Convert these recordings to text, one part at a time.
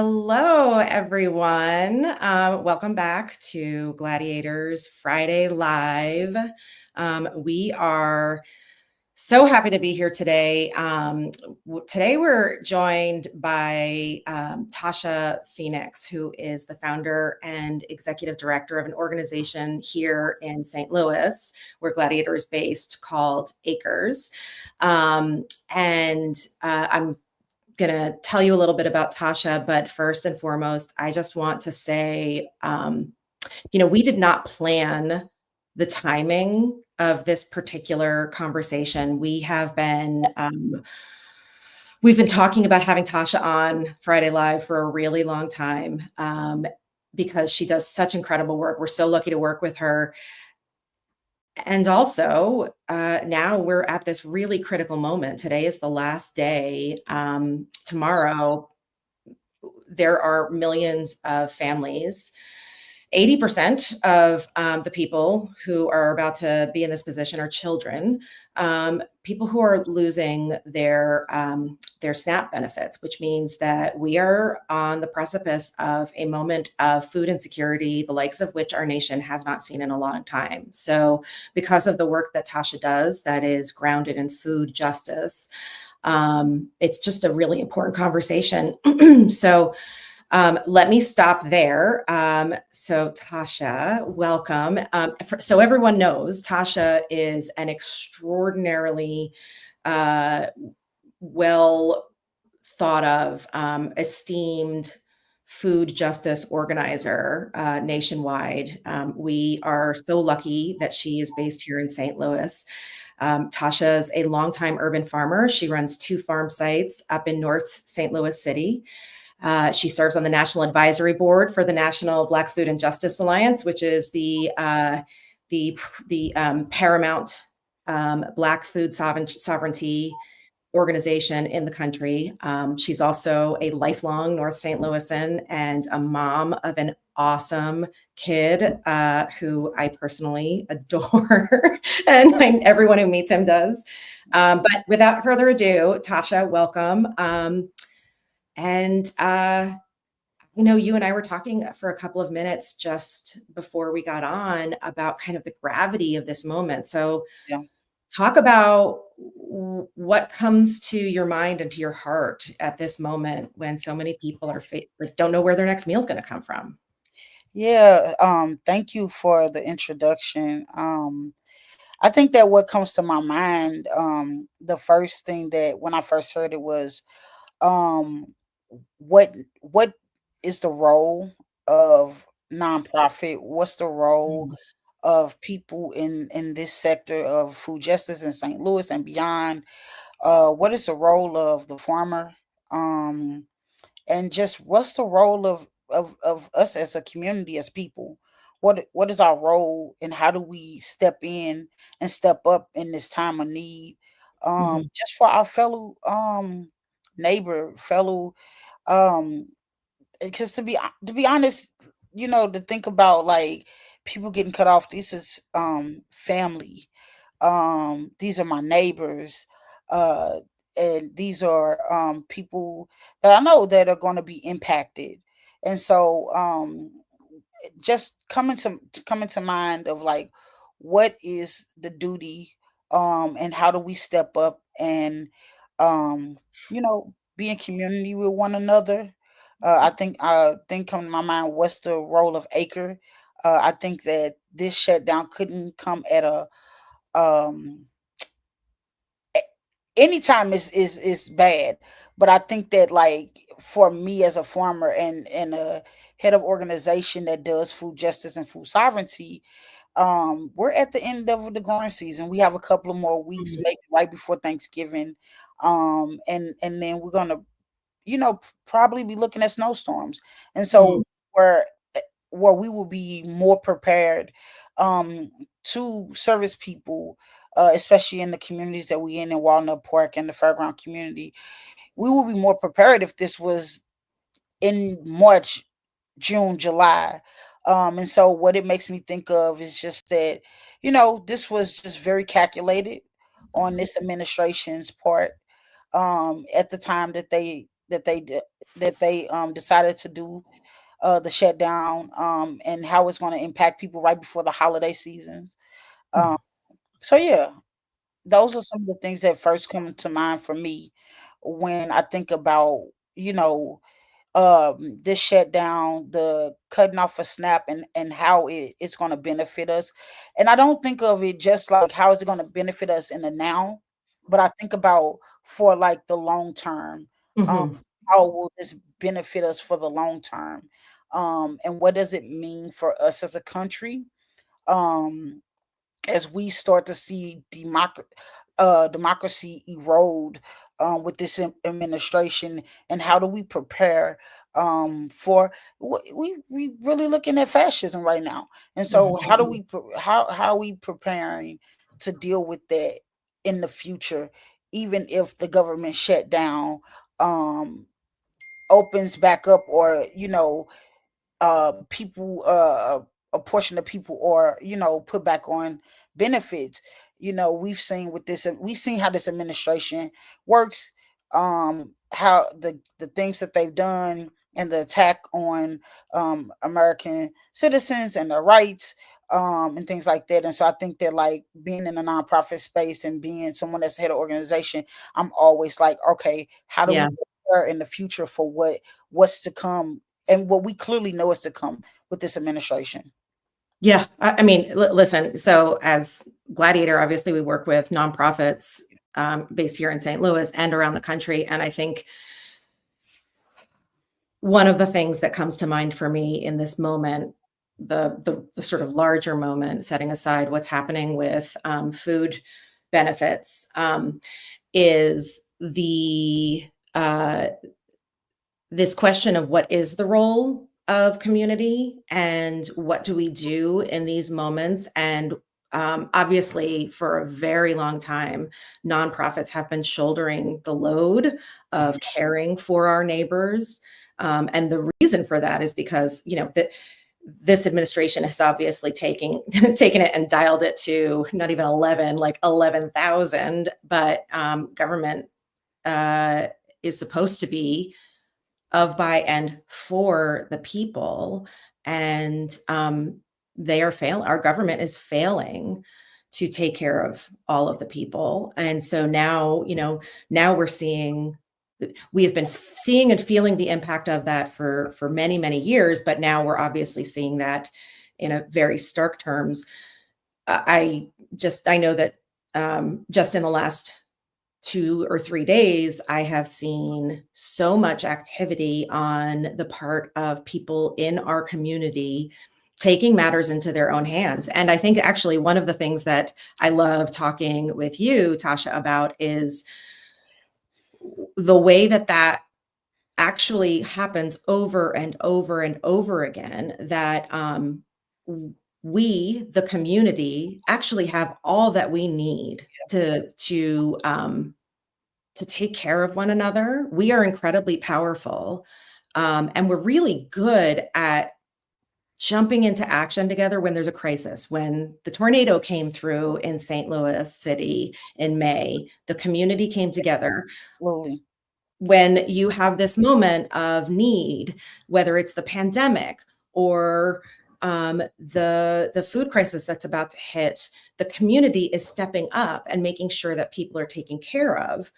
Hello, everyone. Welcome back to Gladiator's Friday Live. We are so happy to be here today. Today, we're joined by Tosha Phonix, who is the founder and executive director of an organization here in St. Louis, where Gladiator is based, called A.C.R.E.S. I'm going to tell you a little bit about Tosha, but first and foremost, I just want to say, we did not plan the timing of this particular conversation. We've been talking about having Tosha on Friday Live for a really long time, because she does such incredible work. We're so lucky to work with her. And also, now we're at this really critical moment. Today is the last day. Tomorrow, there are millions of families. 80% of the people who are about to be in this position are children, people who are losing their SNAP benefits, which means that we are on the precipice of a moment of food insecurity, the likes of which our nation has not seen in a long time. So because of the work that Tosha does that is grounded in food justice, it's just a really important conversation. So let me stop there. So Tosha, welcome. So everyone knows Tosha is an extraordinarily well thought of, esteemed food justice organizer nationwide. We are so lucky that she is based here in St. Louis. Tosha is a longtime urban farmer. She runs 2 farm sites up in North St. Louis City. She serves on the National Advisory Board for the National Black Food and Justice Alliance, which is the paramount Black food sovereignty organization in the country. She's also a lifelong North St. Louisan and a mom of an awesome kid who I personally adore, and everyone who meets him does. But without further ado, Tosha, welcome. You and I were talking for a couple of minutes just before we got on about kind of the gravity of this moment. So Yeah. talk about what comes to your mind and to your heart at this moment when so many people don't know where their next meal is going to come from. Yeah. Thank you for the introduction. I think that what comes to my mind, the first thing that when I first heard it was, um, what is the role of nonprofit? What's the role Mhm. of people in this sector of food justice in St. Louis and beyond? What is the role of the farmer? Um, and just what's the role of us as a community, as people? What is our role, and how do we step in and step up in this time of need, Mhm. just for our fellow neighbor, fellow, um because to be honest, to think about, like, people getting cut off. This is family. These are my neighbors, uh and these are people that I know that are going to be impacted. And so, just coming to mind of, like, what is the duty, and how do we step up and, be in community with one another. I think coming to my mind, what's the role of Acre. I think that this shutdown couldn't come at a, um anytime is bad. But I think that, like, for me as a farmer and a head of organization that does food justice and food sovereignty, we're at the end of the growing season. We have a couple of more weeks, Mhm. maybe right before Thanksgiving. And then we're gonna, probably be looking at snowstorms. And Mhm. so, where where we will be more prepared, um, to service people, especially in the communities that we in Walnut Park and the Fairground community. We will be more prepared if this was in March, June, July. And so what it makes me think of is just that, this was just very calculated on this administration's part, at the time that they that they decided to do the shutdown, and how it's going to impact people right before the holiday seasons. Um, so yeah, those are some of the things that first come to mind for me when I think about, you know, this shutdown, the cutting off a snap, and how it's going to benefit us. And I don't think of it just like how is it going to benefit us in the now, but I think about for like the long term. Um, Mhm. how will this benefit us for the long term? And what does it mean for us as a country? Um, as we start to see democracy erode with this administration, and how do we prepare for we really looking at fascism right now, and so how do Mhm. how are we preparing to deal with that in the future, even if the government shutdown um opens back up, or people a portion of people, or put back on benefits. We've seen with this, we've seen how this administration works, how the things that they've done, and the attack on American citizens and their rights, and things like that. And so I think that, like, being in a nonprofit space and being someone that's head of organization, I'm always like, okay, how do we Yeah. prepare in the future for what's to come, and what we clearly know is to come with this administration. Yeah. I mean, listen, so as Gladiator, obviously we work with nonprofits, based here in St. Louis and around the country, and I think one of the things that comes to mind for me in this moment, the sort of larger moment, setting aside what's happening with, food benefits, is uh this question of what is the role of community and what do we do in these moments. And obviously, for a very long time, nonprofits have been shouldering the load of caring for our neighbors. And the reason for that is because, this administration has obviously taken it and dialed it to not even 11, like 11,000. But government is supposed to be of, by, and for the people. And our government is failing to take care of all of the people. And so now, now we have been seeing and feeling the impact of that for many, many years, but now we're obviously seeing that in a very stark terms. I know that just in the last 2 or 3 days, I have seen so much activity on the part of people in our community taking matters into their own hands. And I think actually one of the things that I love talking with you, Tasha, about is the way that actually happens over and over and over again, that we, the community, actually have all that we need to take care of one another. We are incredibly powerful. And we're really good at jumping into action together when there's a crisis. When the tornado came through in St. Louis City in May, the community came together. Absolutely. When you have this moment of need, whether it's the pandemic or the food crisis that's about to hit, the community is stepping up and making sure that people are taken care of.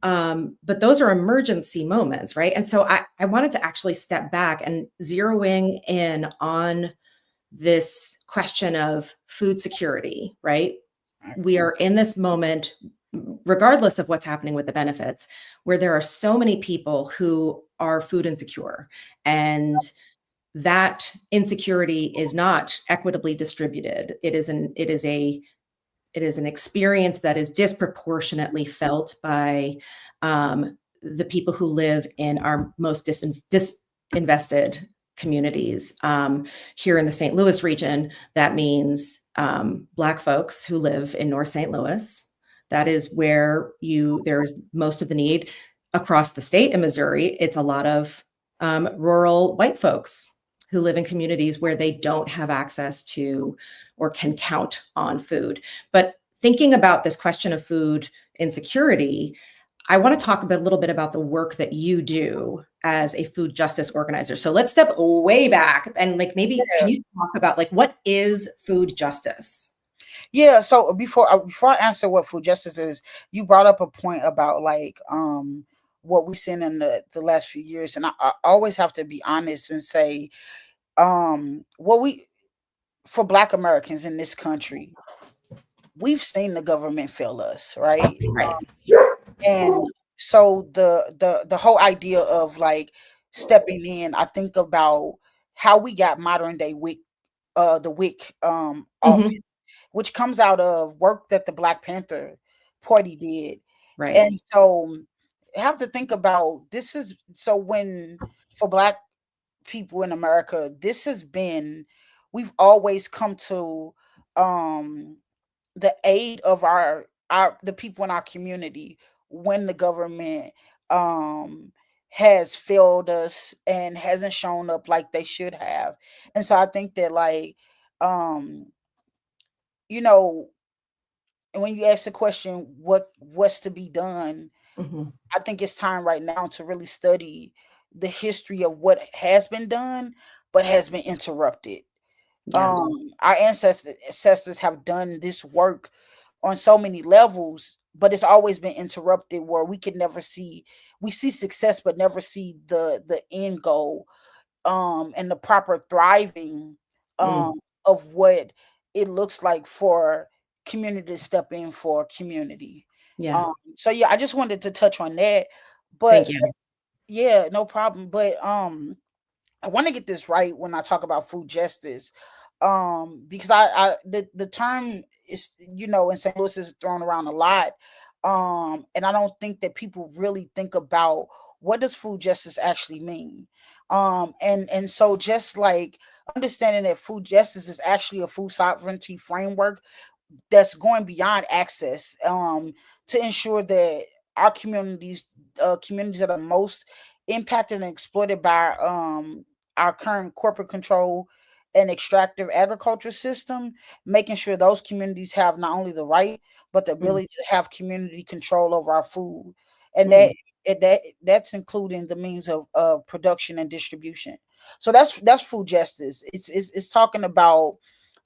But those are emergency moments, right? And so I wanted to actually step back and zeroing in on this question of food security, right? We are in this moment, regardless of what's happening with the benefits, where there are so many people who are food insecure. And that insecurity is not equitably distributed. It is an experience that is disproportionately felt by the people who live in our most disinvested communities. Here in the St. Louis region, that means Black folks who live in North St. Louis. That is where there's most of the need. Across the state in Missouri, it's a lot of rural white folks who live in communities where they don't have access to or can count on food. But thinking about this question of food insecurity, I want to talk a little bit about the work that you do as a food justice organizer. So let's step way back and like maybe can Yeah. you talk about like what is food justice? Yeah, so before I answer what food justice is, you brought up a point about like what we've seen in the last few years, and I always have to be honest and say what we for Black Americans in this country, we've seen the government fail us, right? Right. And so the whole idea of like stepping in, I think about how we got modern day the WIC office, Mhm. which comes out of work that the Black Panther Party did. Right. And so I have to think about this is so when for Black people in America, this has been we've always come to um the aid of our the people in our community when the government um has failed us and hasn't shown up like they should have. And so I think that like um you know when you ask the question what's to be done, Mhm. I think it's time right now to really study the history of what has been done but has been interrupted. Yeah. Our ancestors have done this work on so many levels, but it's always been interrupted where we could never see we see success but never see the end goal and the proper thriving Mm. of what it looks like for community to step in for community. Yeah. So yeah, I just wanted to touch on that. But Thank you. yeah, no problem. But I want to get this right when I talk about food justice. Because the term is, in St. Louis is thrown around a lot. And I don't think that people really think about what does food justice actually mean. And so just like understanding that food justice is actually a food sovereignty framework that's going beyond access to ensure that our communities that are most impacted and exploited by our current corporate control and extractive agriculture system, making sure those communities have not only the right but the Mm. ability to have community control over our food, and that Mm. that's including the means of production and distribution. So that's food justice. It's talking about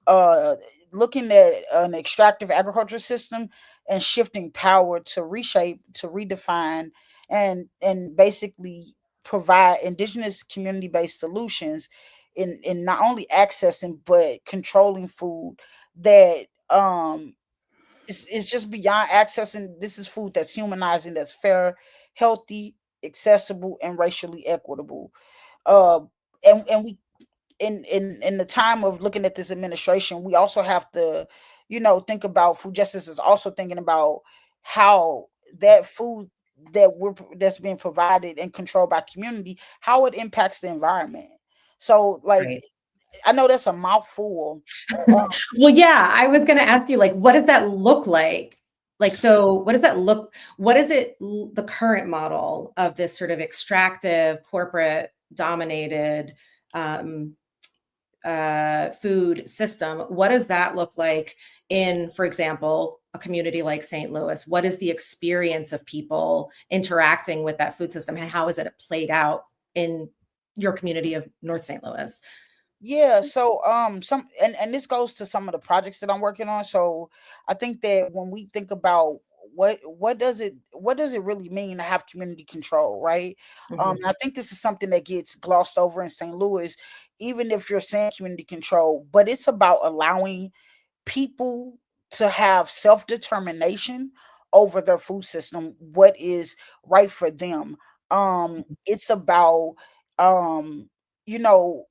uh looking at an extractive agriculture system and shifting power to reshape, to redefine, and basically provide indigenous community based solutions in not only accessing but controlling food that it's just beyond accessing. This is food that's humanizing, that's fair, healthy, accessible, and racially equitable. uh and we in the time of looking at this administration, we also have to, think about food justice is also thinking about how that food that's being provided and controlled by community, how it impacts the environment. So like Right. I know that's a mouthful. Um, Well, yeah, I was going to ask you, like, what does that look like? Like, so what does that look, what is it, the current model of this sort of extractive, corporate dominated um, food system? What does that look like in, for example, a community like St. Louis? What is the experience of people interacting with that food system? And how is it played out in your community of North St. Louis? Yeah, so some and this goes to some of the projects that I'm working on. So I think that when we think about what does it really mean to have community control, right? Mhm. And I think this is something that gets glossed over in St. Louis, even if you're saying community control, but it's about allowing people to have self-determination over their food system, what is right for them. It's about you know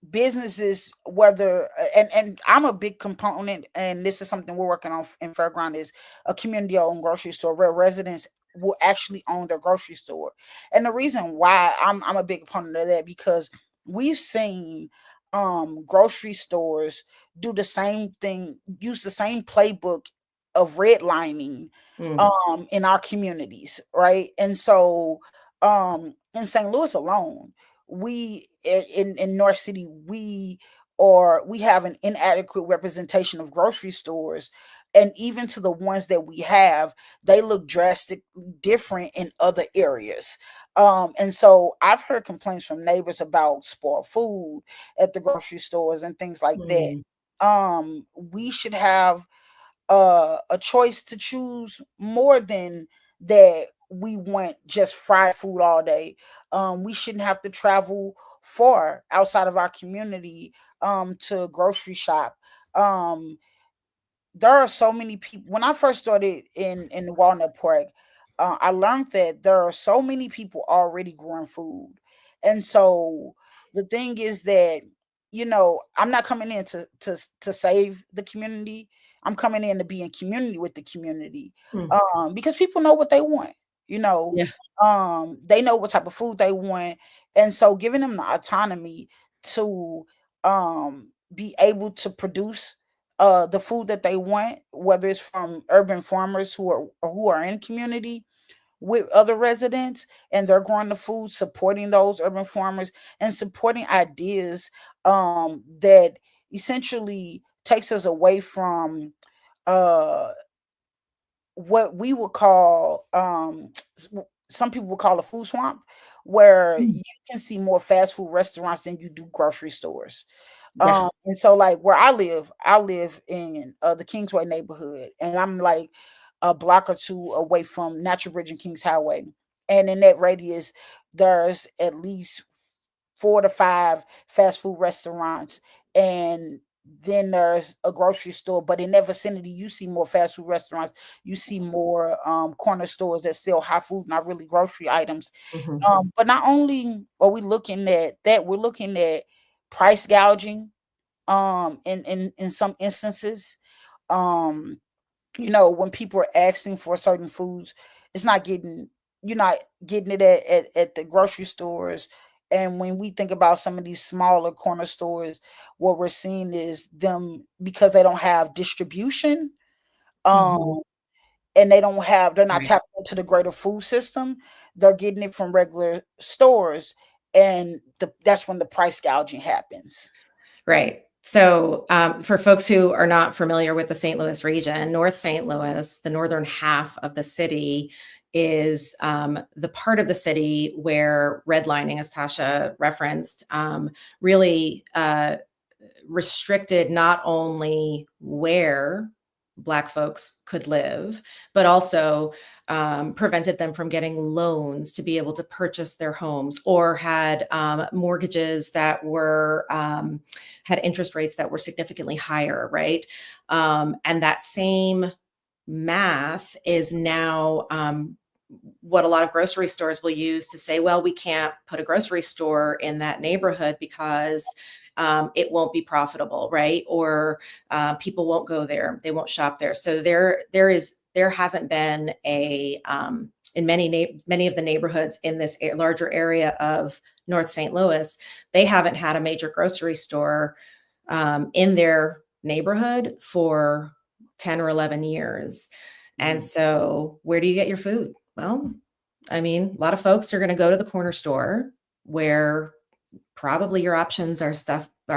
businesses, whether and I'm a big component, and this is something we're working on in Fairground, is a community owned grocery store where residents will actually own their grocery store. And the reason why I'm a big opponent of that, because we've seen grocery stores do the same thing, use the same playbook of redlining Mm. in our communities, right? And so in St. Louis alone, in North City, we have an inadequate representation of grocery stores and even to the ones that we have, they look drastically different in other areas. And so I've heard complaints from neighbors about spoiled food at the grocery stores and things like that. Mm, We should have a choice to choose more than that. We want just fried food all day. We shouldn't have to travel far outside of our community to grocery shop. Um, there are so many people. When I first started in the Walnut Park, I learned that there are so many people already growing food, and so the thing is that, I'm not coming in to save the community. I'm coming in to be in community with the community, mm, because people know what they want. You know, yeah. they know what type of food they want, and so giving them the autonomy to be able to produce the food that they want, whether it's from urban farmers who are in community with other residents, and they're growing the food, supporting those urban farmers and supporting ideas that essentially takes us away from uh what we would call some people would call a food swamp, where Mm, you can see more fast food restaurants than you do grocery stores. yeah. And so, like, where I live in the Kingsway neighborhood, and I'm like a block or two away from Natural Bridge and Kings Highway. And in that radius, there's at least 4 to 5 fast food restaurants, and then there's a grocery store. But in that vicinity, you see more fast food restaurants. You see more corner stores that sell hot food, not really grocery items. Mhm. But not only are we looking at that, we're looking at price gouging in some instances. um when people are asking for certain foods, it's not getting you're not getting it at the grocery stores. And when we think about some of these smaller corner stores, what we're seeing is them, because they don't have distribution, Mhm. um and they're not Right. tapped into the greater food system. They're getting it from regular stores, and that's when the price gouging happens. Right. So, for folks who are not familiar with the St. Louis region, North St. Louis, the northern half of the city, is the part of the city where redlining, as Tasha referenced, really restricted not only where Black folks could live, but also prevented them from getting loans to be able to purchase their homes, or had mortgages that were had interest rates that were significantly higher, right? And that same math is now what a lot of grocery stores will use to say, well, we can't put a grocery store in that neighborhood because it won't be profitable, right? Or people won't go there, they won't shop there. So there hasn't been a in many of the neighborhoods in this larger area of North St. Louis, they haven't had a major grocery store in their neighborhood for 10 or 11 years. And Mm. so, where do you get your food? Well, I mean, a lot of folks are going to go to the corner store, where probably your options are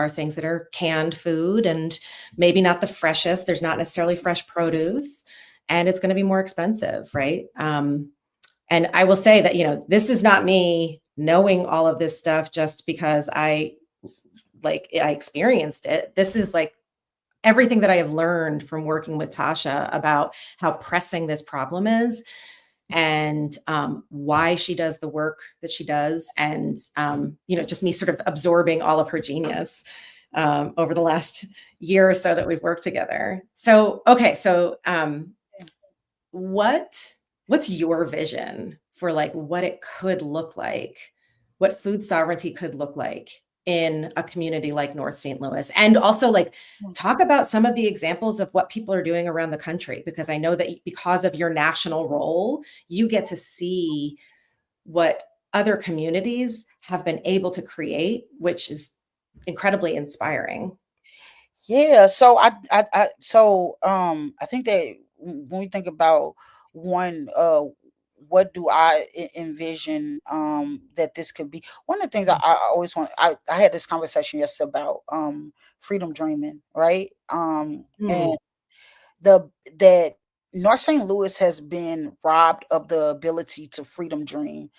things that are canned food and maybe not the freshest. There's not necessarily fresh produce, and it's going to be more expensive, right? And I will say that, this is not me knowing all of this stuff just because I experienced it. This is like everything that I have learned from working with Tasha about how pressing this problem is, and why she does the work that she does, and just me sort of absorbing all of her genius over the last year or so that we've worked together. So okay, so what what's your vision for like what it could look like, what food sovereignty could look like in a community like North St. Louis? And also, like, talk about some of the examples of what people are doing around the country, because I know that because of your national role, you get to see what other communities have been able to create, which is incredibly inspiring. Yeah, so I think that when we think about one, what do I envision that this could be? One of the things I always I had this conversation yesterday about freedom dreaming, right? And Mm, the that North St. Louis has been robbed of the ability to freedom dream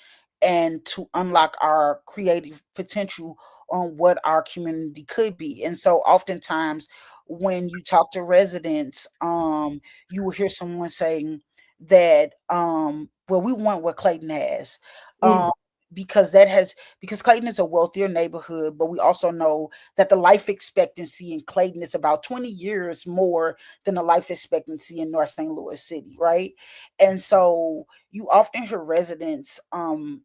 and to unlock our creative potential on what our community could be. And so oftentimes when you talk to residents, you will hear someone saying that well, we want what Clayton has. Um Mm, because that has because Clayton is a wealthier neighborhood, but we also know that the life expectancy in Clayton is about 20 years more than the life expectancy in North St. Louis City, right? And so you often hear residents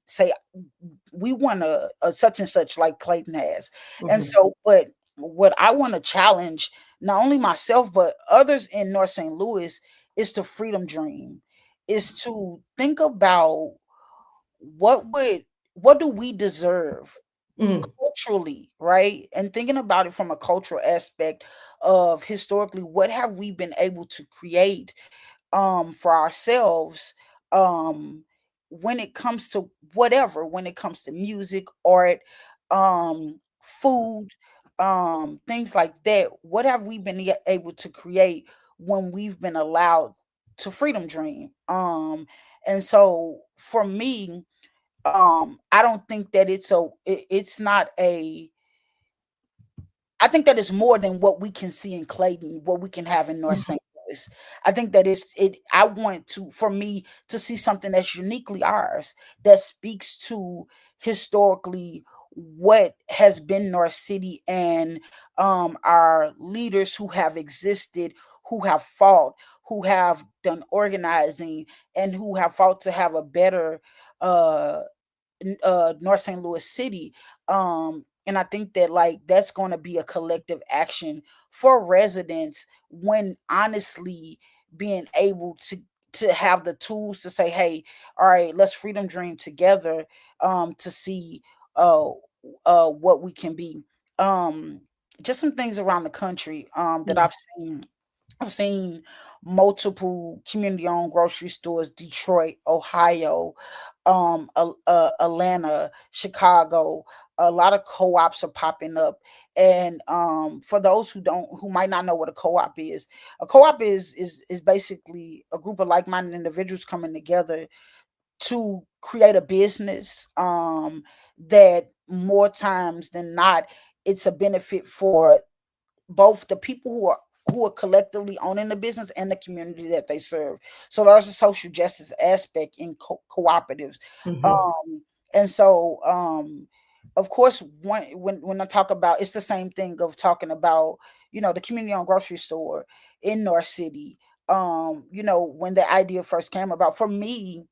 say, we want a such and such like Clayton has. And mhm, so, but what I want to challenge not only myself but others in North St. Louis is the freedom dream, is to think about what would what do we deserve mm, culturally, right? And thinking about it from a cultural aspect of historically, what have we been able to create for ourselves um when it comes to whatever, when it comes to music, art, food, things like that. What have we been able to create when we've been allowed to freedom dream? And so for me, I don't think that it's not a I think that is more than what we can see in Clayton, what we can have in North mhm, St. Louis. I think that I want to for me to see something that's uniquely ours, that speaks to historically what has been North City, and our leaders who have existed, who have fought, who have done organizing, and who have fought to have a better uh North St. Louis City. And I think that like that's going to be a collective action for residents when honestly being able to have the tools to say, hey, all right, let's freedom dream together to see uh what we can be. Um just some things around the country that mm, I've seen multiple community-owned grocery stores, Detroit, Ohio, Atlanta, Chicago. A lot of co-ops are popping up, and for those who might not know what a co-op is basically a group of like-minded individuals coming together to create a business. That more times than not, it's a benefit for both the people who are collectively owning the business and the community that they serve. So there's a social justice aspect in cooperatives. mhm, Um, and so of course when I talk about, it's the same thing of talking about, the community owned grocery store in North City. When the idea first came about, for me,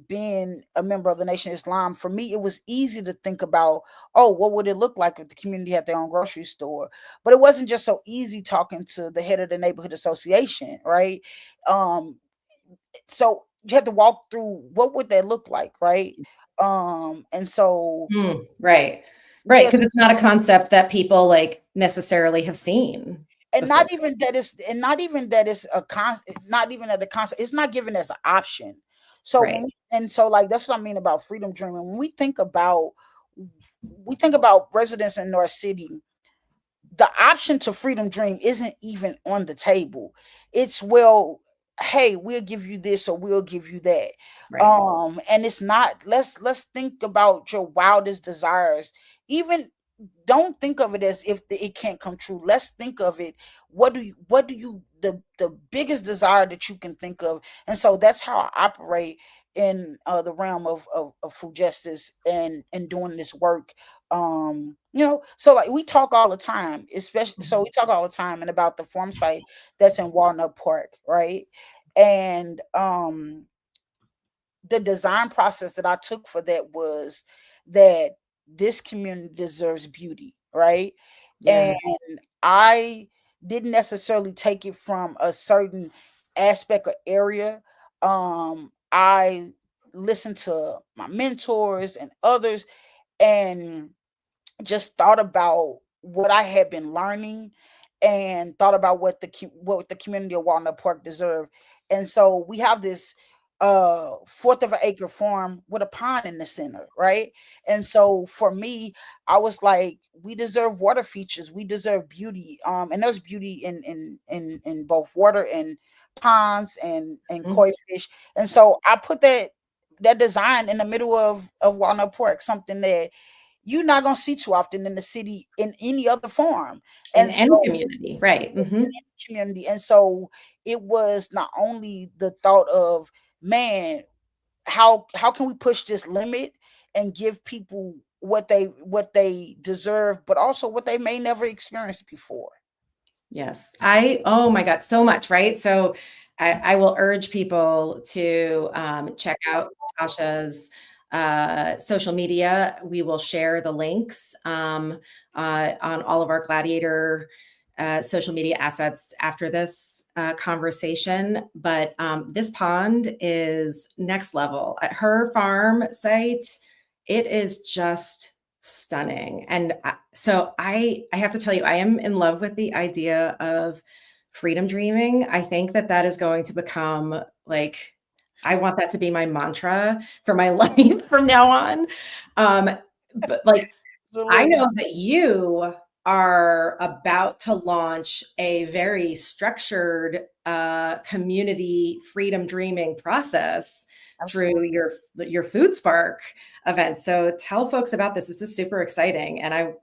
being a member of the Nation of Islam, for me it was easy to think about, oh, what would it look like if the community had their own grocery store? But it wasn't just so easy talking to the head of the neighborhood association, right? um so you had to walk through what would that look like, right? And so mm, right, right, yes. because it's not a concept that people, like, necessarily have seen And before. not even that it's a not even that the concept, it's not given as an option. So Right, like that's what I mean about freedom dreaming. When we think about residents in North City, the option to freedom dream isn't even on the table. It's, well, hey, we'll give you this or we'll give you that. right, And it's not, let's think about your wildest desires. Even don't think of it as if it can't come true. Let's think of it, what do you the biggest desire that you can think of. And so that's how I operate in the realm of food justice and doing this work. So like we talk all the time, especially, so mhm, we talk all the time and about the farm site that's in Walnut Park, right? And the design process that I took for that was that this community deserves beauty, right? And yes, I didn't necessarily take it from a certain aspect or area. I listened to my mentors and others, and just thought about what I had been learning, and thought about what the community of Walnut Park deserved. And so we have this. fourth of an acre farm with a pond in the center, right? And so for me, I was like, we deserve water features, we deserve beauty, and there's beauty in both water and ponds and Mhm. koi fish. And so I put that design in the middle of Walnut Park, something that you're not gonna see too often in the city in any other farm. In And any so community, right, mhm. community. And so it was not only the thought of, man, how can we push this limit and give people what they deserve, but also what they may never experienced before. Yes. Oh my God, so much, right? So I will urge people to check out Tasha's social media. We will share the links on all of our Gladiator social media assets after this conversation. But this pond is next level. At her farm site, it is just stunning. And so I have to tell you, I am in love with the idea of freedom dreaming. I think that that is going to become like, I want that to be my mantra for my life from now on. Um, but like, I Absolutely. know that you are about to launch a very structured community freedom dreaming process through Absolutely. your Food Spark event. So tell folks about this. This is super exciting, and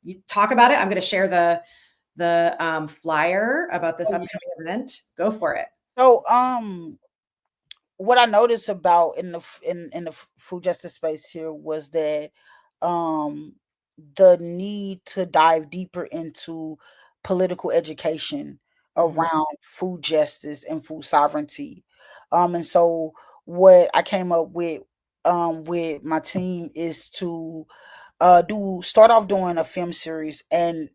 you talk about it. I'm going to share the flyer about this Oh yeah. upcoming event. Go for it. So what I noticed about in the food justice space here was that um the need to dive deeper into political education Mhm. around food justice and food sovereignty. And so what I came up with my team is to do start off doing a film series. And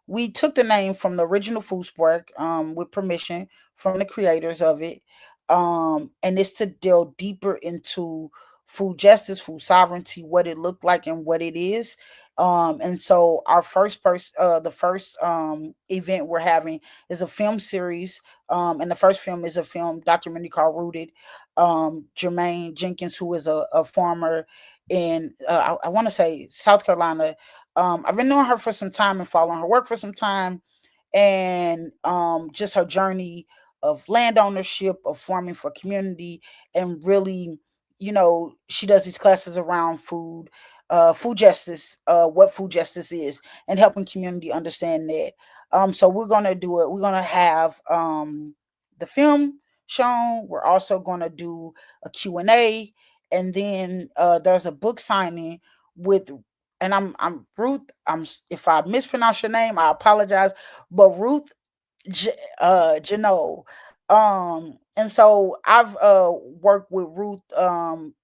we took the name from the original Food Spark, with permission from the creators of it. And it's to delve deeper into food justice, food sovereignty, what it looked like and what it is. And so our the first event we're having is a film series. And the first film is a film documentary called Rooted. Jermaine Jenkins, who is a farmer in I want to say South Carolina. I've been knowing her for some time and following her work for some time, and just her journey of land ownership, of farming for community, and really, she does these classes around food justice, what food justice is, and helping community understand that. So we're gonna do it. We're gonna have the film shown. We're also gonna do a Q&A, and then there's a book signing with, and I'm Ruth. If I mispronounce your name, I apologize. But Ruth Janelle. And so I've worked with Ruth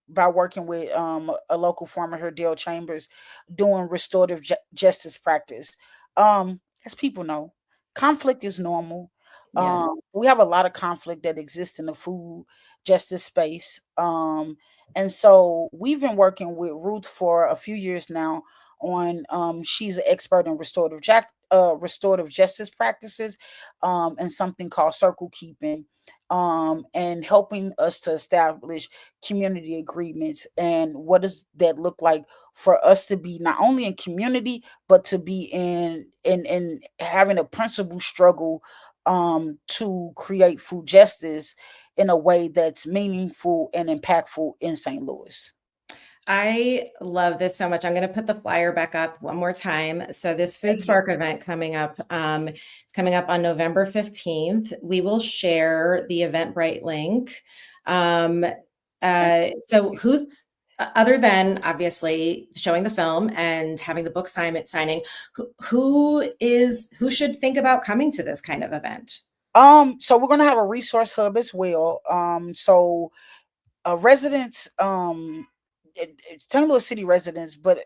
by working with a local farmer here, Dale Chambers, doing restorative justice practice. As people know, conflict is normal. Yes. We have a lot of conflict that exists in the food justice space. And so we've been working with Ruth for a few years now on she's an expert in restorative justice practices, and something called circle keeping, and helping us to establish community agreements. And what does that look like for us to be not only in community, but to be in having a principle struggle to create food justice in a way that's meaningful and impactful in St. Louis. I love this so much. I'm going to put the flyer back up one more time. So this Food Thank you. Spark event coming up, it's coming up on November 15th. We will share the Eventbrite link. Um, so who's other than obviously showing the film and having the book signing, who should think about coming to this kind of event? So we're gonna have a resource hub as well. So residents, St. Louis City residents, but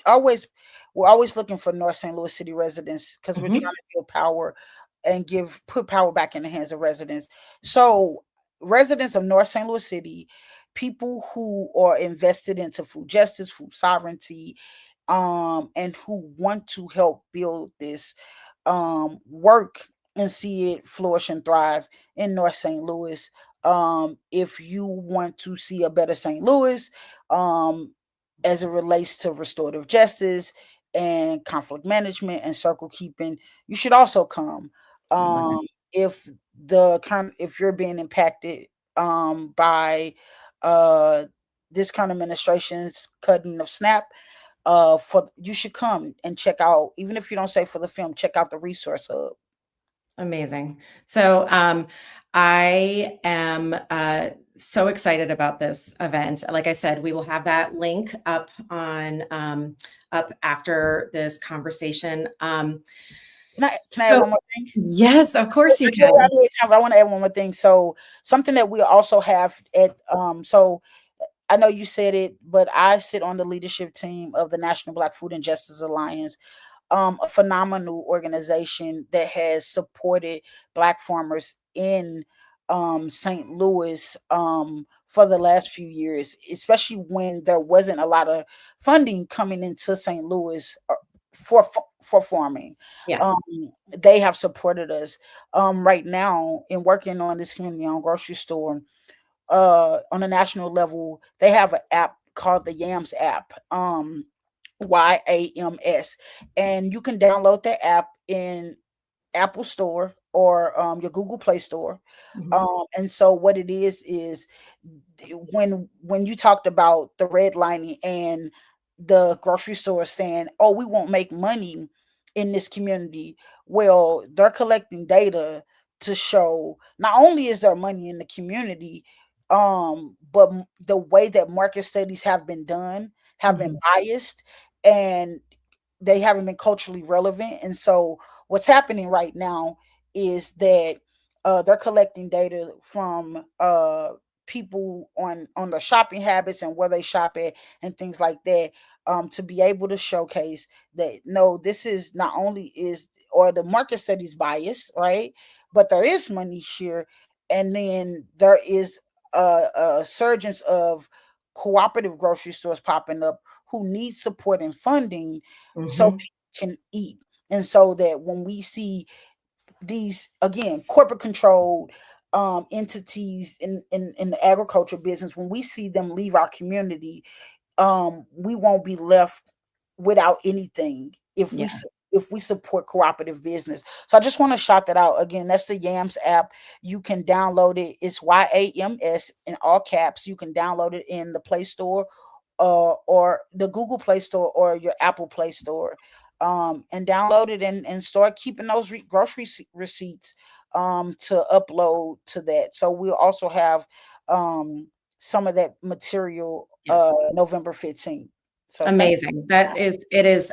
always we're always looking for North St. Louis City residents because we're trying Mhm. to build power and put power back in the hands of residents. So residents of North St. Louis City, people who are invested into food justice, food sovereignty, and who want to help build this work and see it flourish and thrive in North St. Louis. If you want to see a better St. Louis, as it relates to restorative justice and conflict management and circle keeping, you should also come. I love it. Um, if if you're being impacted by uh this kind of administration's cutting of SNAP, for you should come and check out, even if you don't say for the film, check out the resource hub. Amazing. So, I am so excited about this event. Like I said, we will have that link up on up after this conversation. Can I add So one more thing? yes, of course you I know, can. time, but I want to add one more thing. So something that we also have at so I know you said it, but I sit on the leadership team of the National Black Food and Justice Alliance, a phenomenal organization that has supported Black farmers in St. Louis for the last few years, especially when there wasn't a lot of funding coming into St. Louis for farming. Yeah. Um, they have supported us right now in working on this community owned grocery store. On a national level, they have an app called the YAMS app. YAMS, and you can download the app in Apple Store or your Google Play Store. Mhm. And so what it is when you talked about the redlining and the grocery store saying, "Oh, we won't make money in this community," well, they're collecting data to show not only is there money in the community, but the way that market studies have been done have been Mhm. biased, and they haven't been culturally relevant. And so what's happening right now is that they're collecting data from people on their shopping habits and where they shop at and things like that, to be able to showcase that no, this is not only is or the market studies bias, right, but there is money here, and then there is a surgence of cooperative grocery stores popping up who need support and funding so Mhm. people can eat. And so that when we see these again corporate controlled entities in the agriculture business, when we see them leave our community, we won't be left without anything if Yeah. if we support cooperative business. So I just want to shout that out again. That's the YAMS app. You can download it. It's YAMS in all caps. You can download it in the Play Store, or the Google Play Store or your Apple Play Store, and download it and start keeping those grocery receipts to upload to that. So we'll also have some of that material Yes. November 15th. So thank Amazing. That is it is,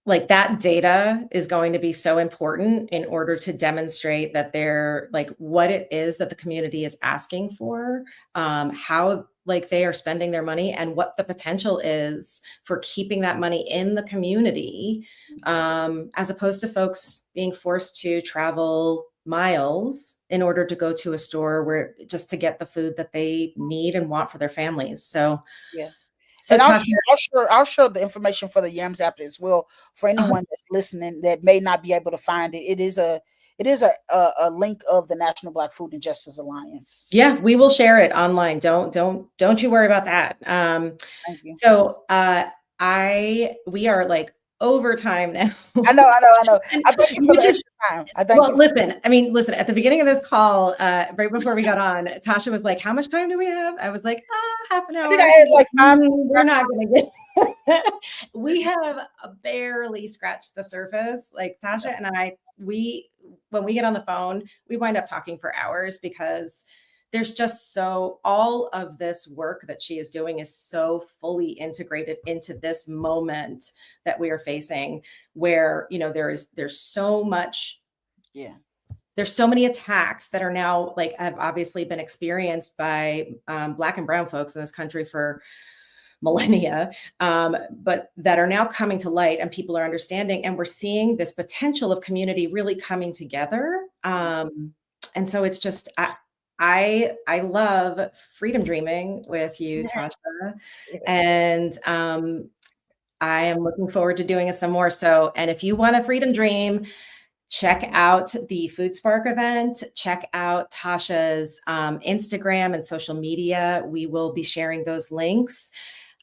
like, that data is going to be so important in order to demonstrate that they're like, what it is that the community is asking for, how, like, they are spending their money, and what the potential is for keeping that money in the community, as opposed to folks being forced to travel miles in order to go to a store where just to get the food that they need and want for their families. So yeah. so And Tasha. I'll share the information for the Yams app as well for Uh-huh. anyone that's listening that may not be able to find it. It is a link of the National Black Food and Justice Alliance. Yeah, we will share it online. Don't you worry about that. Thank you. So I we are like over time now. I know, I know, I know. And I thank you for the which is extra time. I thank well, you. listen, I mean, listen, at the beginning of this call, right before we got on, Tasha was like, "How much time do we have?" I was like, half an I think hour." I She's had like, like five. We're not gonna get." We have barely scratched the surface. Like Tasha and I, we when we get on the phone, we wind up talking for hours because there's just so all of this work that she is doing is so fully integrated into this moment that we are facing, where there's so much, Yeah, there's so many attacks that are now like have obviously been experienced by Black and brown folks in this country for millennia, but that are now coming to light and people are understanding, and we're seeing this potential of community really coming together. And so it's just I love freedom dreaming with you, yeah, Tasha, yeah. and I am looking forward to doing it some more. So, and if you want a freedom dream, check out the Food Spark event. Check out Tosha's Instagram and social media. We will be sharing those links.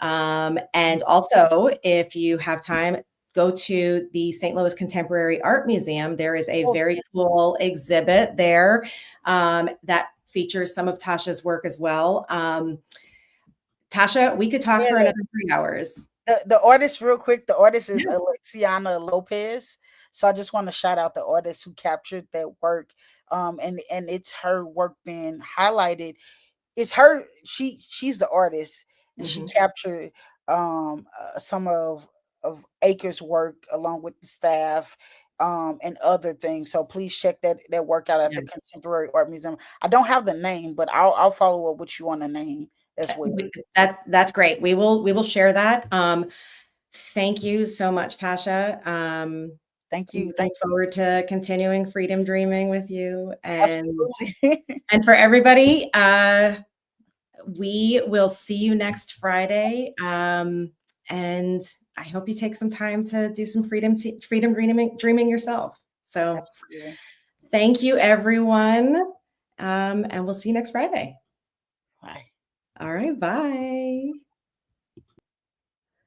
And also, if you have time, go to the St. Louis Contemporary Art Museum. There is a Oh, very cool exhibit there that features some of Tasha's work as well. Tasha, we could talk for yeah. another 3 hours. The artist, real quick, the artist is Yeah. Alexiana Lopez. So I just want to shout out the artist who captured that work. And it's her work being highlighted. It's her, she's the artist, and she Mhm. captured some of A.C.R.E.S work along with the staff, and other things. So please check that work out at the Yes. Contemporary Art Museum. I don't have the name, but I'll follow up with you on the name as well. That's great. We will share that. Thank you so much, Tasha. Thank We you. look Thank you. forward to continuing freedom dreaming with you. And Absolutely. for everybody, we will see you next Friday. And I hope you take some time to do some freedom dreaming yourself. So Absolutely. thank you, everyone. And we'll see you next Friday. Bye. All right, bye.